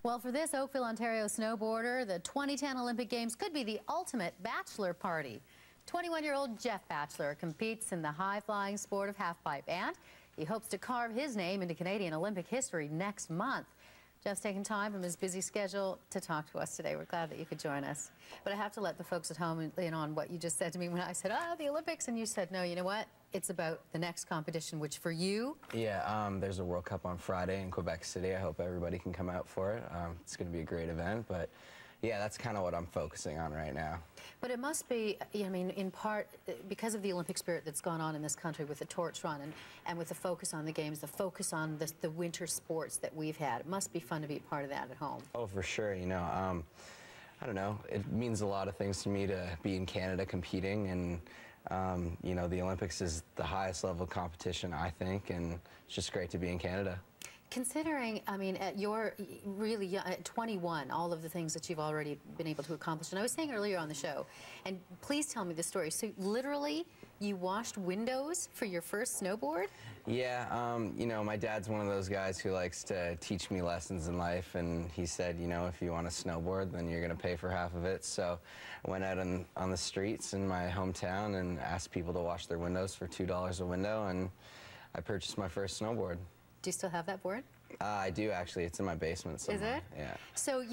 Well, for this Oakville, Ontario snowboarder, the 2010 Olympic Games could be the ultimate bachelor party. 21-year-old Jeff Batchelor competes in the high-flying sport of halfpipe, and he hopes to carve his name into Canadian Olympic history next month. Jeff's taken time from his busy schedule to talk to us today. We're glad that you could join us. But I have to let the folks at home in on what you just said to me when I said, the Olympics, and you said, no, you know what? It's about the next competition, which for you... Yeah, there's a World Cup on Friday in Quebec City. I hope everybody can come out for it. It's going to be a great event, but yeah, that's kind of what I'm focusing on right now. But it must be, I mean, in part, because of the Olympic spirit that's gone on in this country with the torch run and with the focus on the games, the focus on the winter sports that we've had, it must be fun to be a part of that at home. Oh, for sure. You know, I don't know. It means a lot of things to me to be in Canada competing, and you know, the Olympics is the highest level of competition, I think, and it's just great to be in Canada. Considering, I mean, at your really young, at 21, all of the things that you've already been able to accomplish, and I was saying earlier on the show, and please tell me the story. So literally, you washed windows for your first snowboard? Yeah, you know, my dad's one of those guys who likes to teach me lessons in life, and he said, you know, if you want to snowboard, then you're going to pay for half of it. So I went out on the streets in my hometown and asked people to wash their windows for $2 a window, and I purchased my first snowboard. Do you still have that board? I do, actually. It's in my basement somewhere. Is it? Yeah. So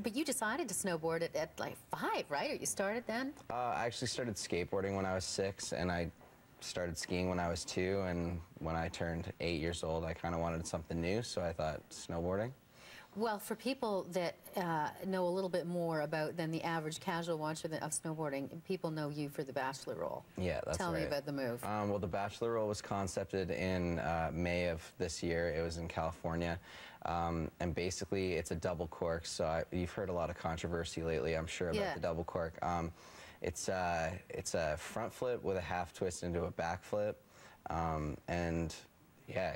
but you decided to snowboard at like 5, right? Or you started then? I actually started skateboarding when I was 6, and I started skiing when I was 2, and when I turned 8 years old, I kind of wanted something new, so I thought snowboarding. Well, for people that know a little bit more about than the average casual watcher of snowboarding, people know you for the Bachelor role. Yeah, that's right. Tell me about the move. Well, the Bachelor role was concepted in May of this year. It was in California, and basically it's a double cork. So you've heard a lot of controversy lately, I'm sure, about the double cork. It's a front flip with a half twist into a back flip, and yeah.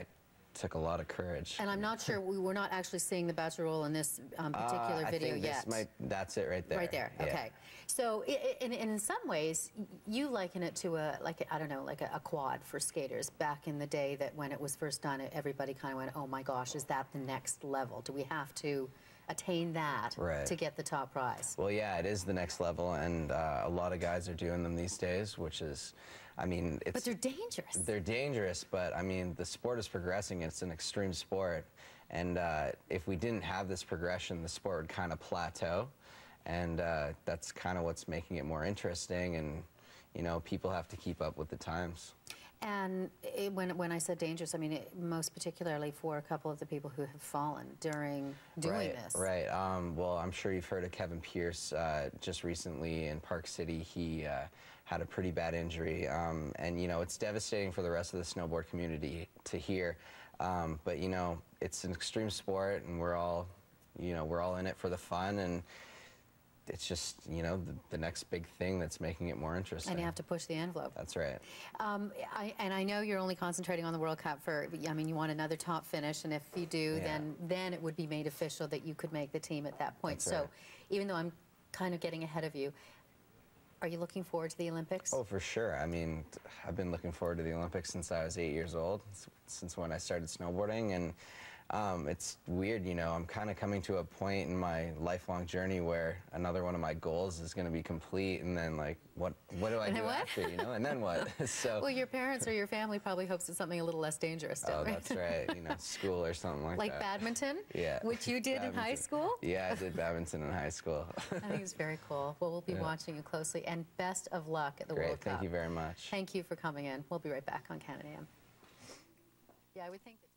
Took a lot of courage. And I'm not sure, we're not actually seeing the Bachelor role in this particular video yet. That's it right there. Right there, yeah. Okay. So in some ways, you liken it to I don't know, like a quad for skaters. Back in the day that when it was first done, everybody kind of went, oh my gosh, is that the next level? Do we have to attain that to get the top prize? Well, yeah, it is the next level, and a lot of guys are doing them these days, which is, I mean, it's... But they're dangerous. They're dangerous, but, I mean, the sport is progressing. It's an extreme sport, and if we didn't have this progression, the sport would kind of plateau, and that's kind of what's making it more interesting, and, you know, people have to keep up with the times. And when I said dangerous, I mean most particularly for a couple of the people who have fallen during doing this. Right. Well, I'm sure you've heard of Kevin Pierce. Just recently in Park City, he had a pretty bad injury, and you know it's devastating for the rest of the snowboard community to hear. But you know it's an extreme sport, and we're all in it for the fun, and it's just, you know, the next big thing that's making it more interesting. And you have to push the envelope. That's right. And I know you're only concentrating on the World Cup I mean, you want another top finish, and if you do, then it would be made official that you could make the team at that point. That's right. Even though I'm kind of getting ahead of you, are you looking forward to the Olympics? Oh, for sure. I mean, I've been looking forward to the Olympics since I was 8 years old, since when I started snowboarding, and it's weird, you know, I'm kind of coming to a point in my lifelong journey where another one of my goals is going to be complete, and then, like, what do I do after, you know, and then what? So. Well, your parents or your family probably hopes it's something a little less dangerous, don't they? Oh, that's right, you know, school or something like that. Like badminton? Yeah. Which you did in high school? Yeah, I did badminton in high school. I think it's very cool. Well, we'll be watching you closely, and best of luck at the World Cup. Thank you very much. Thank you for coming in. We'll be right back on Canada A.M. Yeah, I would think that...